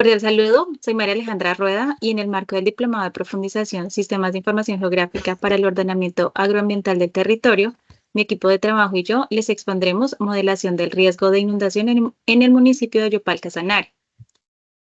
Cordial saludo, soy María Alejandra Rueda y en el marco del Diplomado de Profundización Sistemas de Información Geográfica para el Ordenamiento Agroambiental del Territorio, mi equipo de trabajo y yo les expondremos modelación del riesgo de inundación en el municipio de Yopal Casanare.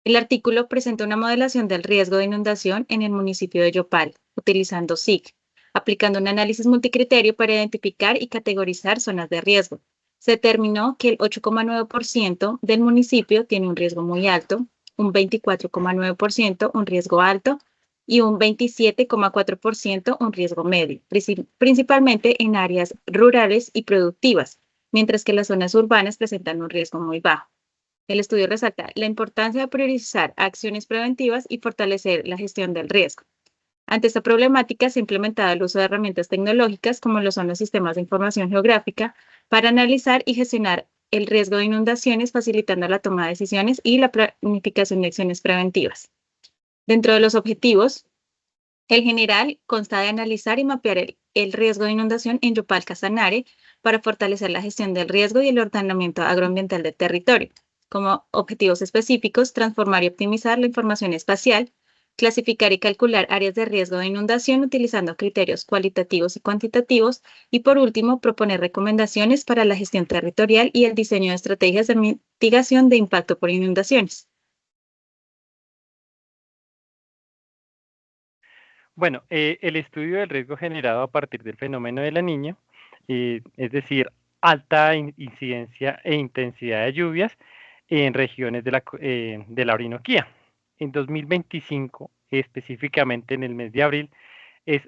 El artículo presenta una modelación del riesgo de inundación en el municipio de Yopal, utilizando SIG, aplicando un análisis multicriterio para identificar y categorizar zonas de riesgo. Se determinó que el 8,9% del municipio tiene un riesgo muy alto, un 24,9% un riesgo alto y un 27,4% un riesgo medio, principalmente en áreas rurales y productivas, mientras que las zonas urbanas presentan un riesgo muy bajo. El estudio resalta la importancia de priorizar acciones preventivas y fortalecer la gestión del riesgo. Ante esta problemática se ha implementado el uso de herramientas tecnológicas como lo son los sistemas de información geográfica para analizar y gestionar el riesgo de inundaciones, facilitando la toma de decisiones y la planificación de acciones preventivas. Dentro de los objetivos, el general consta de analizar y mapear el riesgo de inundación en Yopal Casanare para fortalecer la gestión del riesgo y el ordenamiento agroambiental del territorio. Como objetivos específicos, transformar y optimizar la información espacial, clasificar y calcular áreas de riesgo de inundación utilizando criterios cualitativos y cuantitativos y, por último, proponer recomendaciones para la gestión territorial y el diseño de estrategias de mitigación de impacto por inundaciones. Bueno, el estudio del riesgo generado a partir del fenómeno de La Niña, es decir, alta incidencia e intensidad de lluvias en regiones de la Orinoquía. En 2025, específicamente en el mes de abril,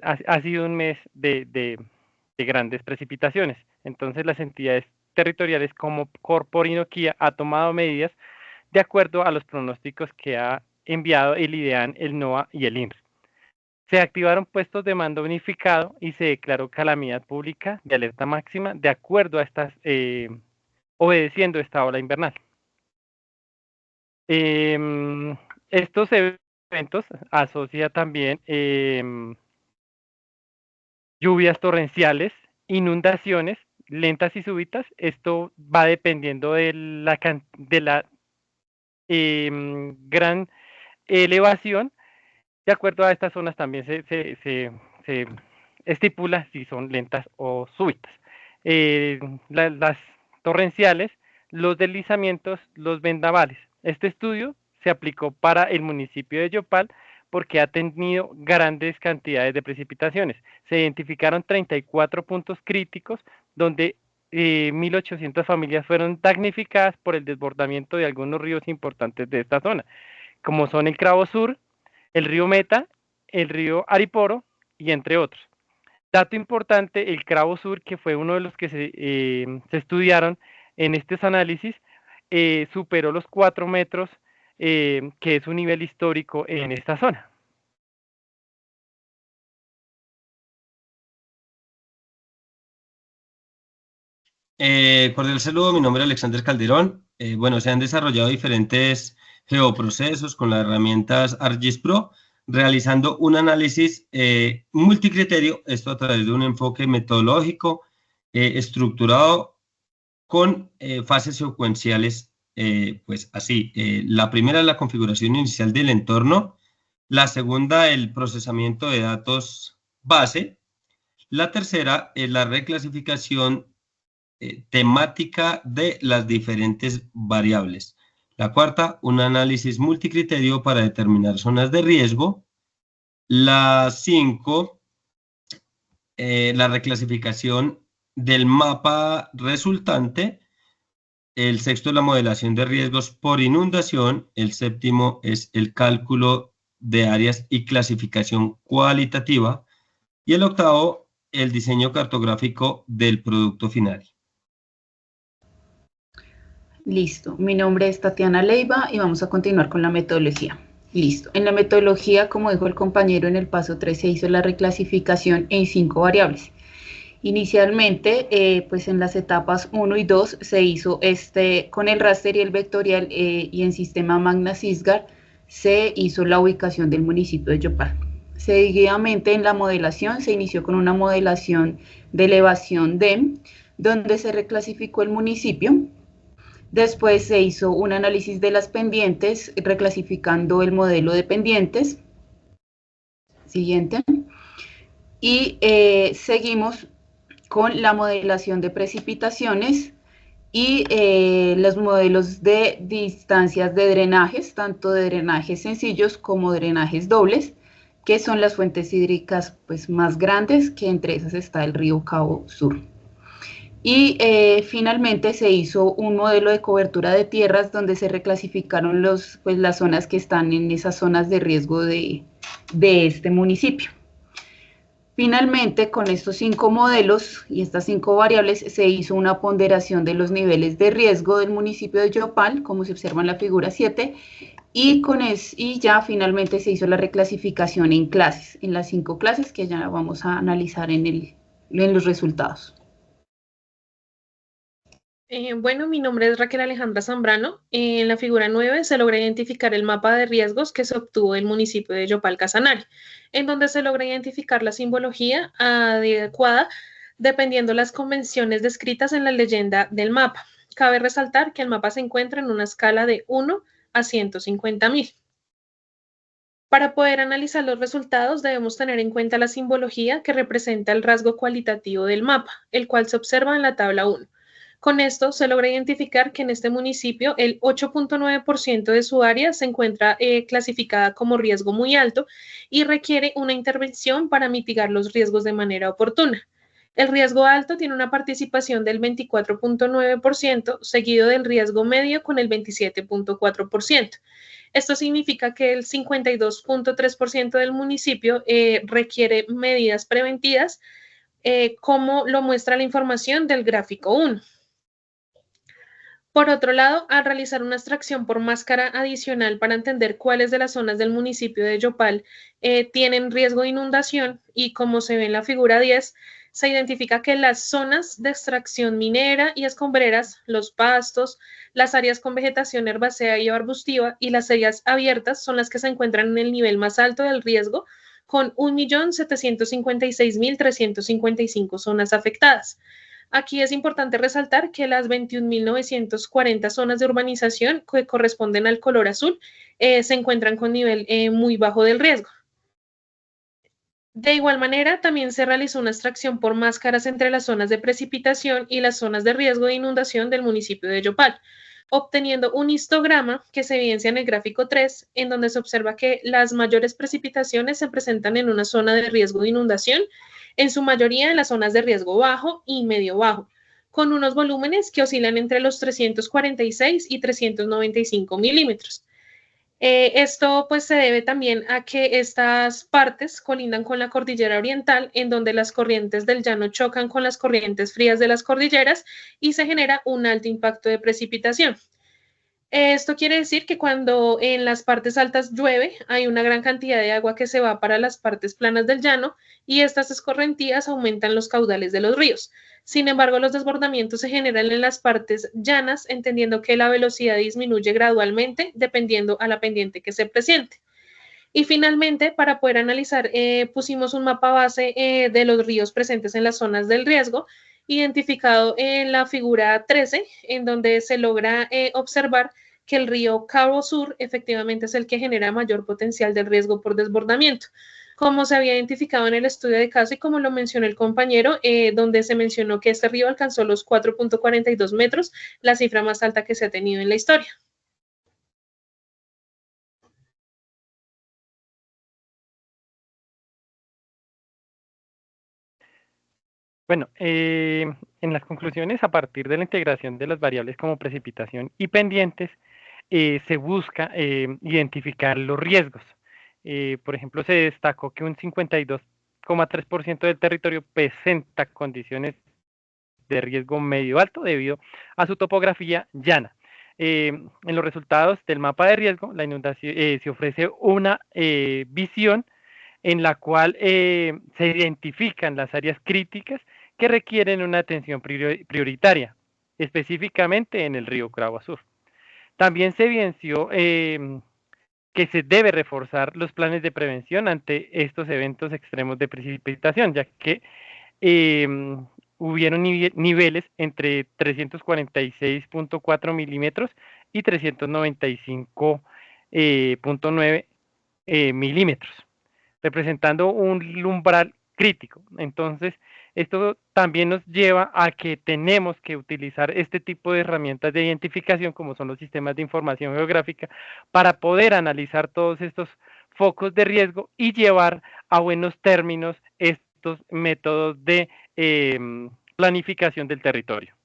ha sido un mes de grandes precipitaciones. Entonces, las entidades territoriales como Corpo Orinoquía ha tomado medidas de acuerdo a los pronósticos que ha enviado el IDEAN, el NOAA y el INRE. Se activaron puestos de mando unificado y se declaró calamidad pública de alerta máxima de acuerdo a estas, obedeciendo esta ola invernal. Estos eventos asocian también lluvias torrenciales, inundaciones lentas y súbitas. Esto va dependiendo de la gran elevación. De acuerdo a estas zonas también se estipula si son lentas o súbitas. Las torrenciales, los deslizamientos, los vendavales. Este estudio se aplicó para el municipio de Yopal porque ha tenido grandes cantidades de precipitaciones. Se identificaron 34 puntos críticos donde 1.800 familias fueron damnificadas por el desbordamiento de algunos ríos importantes de esta zona, como son el Cravo Sur, el río Meta, el río Ariporo y entre otros. Dato importante, el Cravo Sur, que fue uno de los que se estudiaron en estos análisis, superó los 4 metros, que es un nivel histórico en esta zona. Cordial saludo, mi nombre es Alexander Calderón. Bueno, se han desarrollado diferentes geoprocesos con las herramientas ArcGIS Pro, realizando un análisis multicriterio, esto a través de un enfoque metodológico estructurado con fases secuenciales, pues así. La primera es la configuración inicial del entorno, la segunda el procesamiento de datos base, la tercera es la reclasificación temática de las diferentes variables. La cuarta, un análisis multicriterio para determinar zonas de riesgo. La 5, la reclasificación del mapa resultante. El sexto es la modelación de riesgos por inundación. El séptimo es el cálculo de áreas y clasificación cualitativa. Y el octavo, el diseño cartográfico del producto final. Listo, mi nombre es Tatiana Leiva y vamos a continuar con la metodología. Listo, en la metodología, como dijo el compañero, en el paso 3 se hizo la reclasificación en 5 variables. Inicialmente, pues en las etapas 1 y 2 se hizo con el raster y el vectorial y en sistema Magna Sysgar se hizo la ubicación del municipio de Yopal. Seguidamente en la modelación se inició con una modelación de elevación DEM, donde se reclasificó el municipio. Después se hizo un análisis de las pendientes, reclasificando el modelo de pendientes. Siguiente. Y seguimos con la modelación de precipitaciones y los modelos de distancias de drenajes, tanto de drenajes sencillos como drenajes dobles, que son las fuentes hídricas pues, más grandes, que entre esas está el río Cabo Sur. Y finalmente se hizo un modelo de cobertura de tierras donde se reclasificaron las zonas que están en esas zonas de riesgo de este municipio. Finalmente, con estos 5 modelos y estas 5 variables, se hizo una ponderación de los niveles de riesgo del municipio de Yopal, como se observa en la figura 7, y ya finalmente se hizo la reclasificación en clases, en las 5 clases que ya vamos a analizar en los resultados. Bueno, mi nombre es Raquel Alejandra Zambrano. En la figura 9 se logra identificar el mapa de riesgos que se obtuvo del municipio de Yopal Casanare, en donde se logra identificar la simbología adecuada dependiendo las convenciones descritas en la leyenda del mapa. Cabe resaltar que el mapa se encuentra en una escala de 1 a 150.000. Para poder analizar los resultados debemos tener en cuenta la simbología que representa el rasgo cualitativo del mapa, el cual se observa en la tabla 1. Con esto se logra identificar que en este municipio el 8.9% de su área se encuentra clasificada como riesgo muy alto y requiere una intervención para mitigar los riesgos de manera oportuna. El riesgo alto tiene una participación del 24.9%, seguido del riesgo medio con el 27.4%. Esto significa que el 52.3% del municipio requiere medidas preventivas, como lo muestra la información del gráfico 1. Por otro lado, al realizar una extracción por máscara adicional para entender cuáles de las zonas del municipio de Yopal tienen riesgo de inundación, y como se ve en la figura 10, se identifica que las zonas de extracción minera y escombreras, los pastos, las áreas con vegetación herbácea y arbustiva y las áreas abiertas son las que se encuentran en el nivel más alto del riesgo, con 1.756.355 zonas afectadas. Aquí es importante resaltar que las 21.940 zonas de urbanización que corresponden al color azul se encuentran con nivel muy bajo del riesgo. De igual manera, también se realizó una extracción por máscaras entre las zonas de precipitación y las zonas de riesgo de inundación del municipio de Yopal, obteniendo un histograma que se evidencia en el gráfico 3, en donde se observa que las mayores precipitaciones se presentan en una zona de riesgo de inundación, en su mayoría en las zonas de riesgo bajo y medio bajo, con unos volúmenes que oscilan entre los 346 y 395 milímetros. Esto pues se debe también a que estas partes colindan con la cordillera oriental, en donde las corrientes del llano chocan con las corrientes frías de las cordilleras y se genera un alto impacto de precipitación. Esto quiere decir que cuando en las partes altas llueve, hay una gran cantidad de agua que se va para las partes planas del llano y estas escorrentías aumentan los caudales de los ríos. Sin embargo, los desbordamientos se generan en las partes llanas, entendiendo que la velocidad disminuye gradualmente dependiendo a la pendiente que se presente. Y finalmente, para poder analizar, pusimos un mapa base de los ríos presentes en las zonas del riesgo, identificado en la figura 13, en donde se logra observar que el río Cabo Sur efectivamente es el que genera mayor potencial de riesgo por desbordamiento, como se había identificado en el estudio de caso y como lo mencionó el compañero, donde se mencionó que este río alcanzó los 4.42 metros, la cifra más alta que se ha tenido en la historia. Bueno, en las conclusiones, a partir de la integración de las variables como precipitación y pendientes, se busca identificar los riesgos. Por ejemplo, se destacó que un 52,3% del territorio presenta condiciones de riesgo medio alto debido a su topografía llana. En los resultados del mapa de riesgo, la inundación se ofrece una visión en la cual se identifican las áreas críticas que requieren una atención prioritaria, específicamente en el río Cabo Sur. También se evidenció que se debe reforzar los planes de prevención ante estos eventos extremos de precipitación, ya que hubieron niveles entre 346.4 milímetros y 395.9 milímetros, representando un umbral crítico. Entonces, esto también nos lleva a que tenemos que utilizar este tipo de herramientas de identificación, como son los sistemas de información geográfica, para poder analizar todos estos focos de riesgo y llevar a buenos términos estos métodos de planificación del territorio.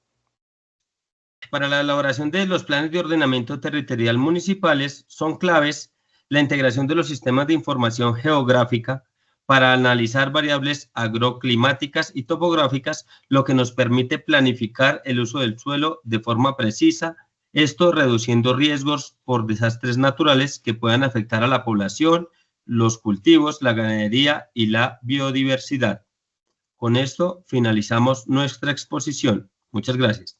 Para la elaboración de los planes de ordenamiento territorial municipales son claves la integración de los sistemas de información geográfica para analizar variables agroclimáticas y topográficas, lo que nos permite planificar el uso del suelo de forma precisa, esto reduciendo riesgos por desastres naturales que puedan afectar a la población, los cultivos, la ganadería y la biodiversidad. Con esto finalizamos nuestra exposición. Muchas gracias.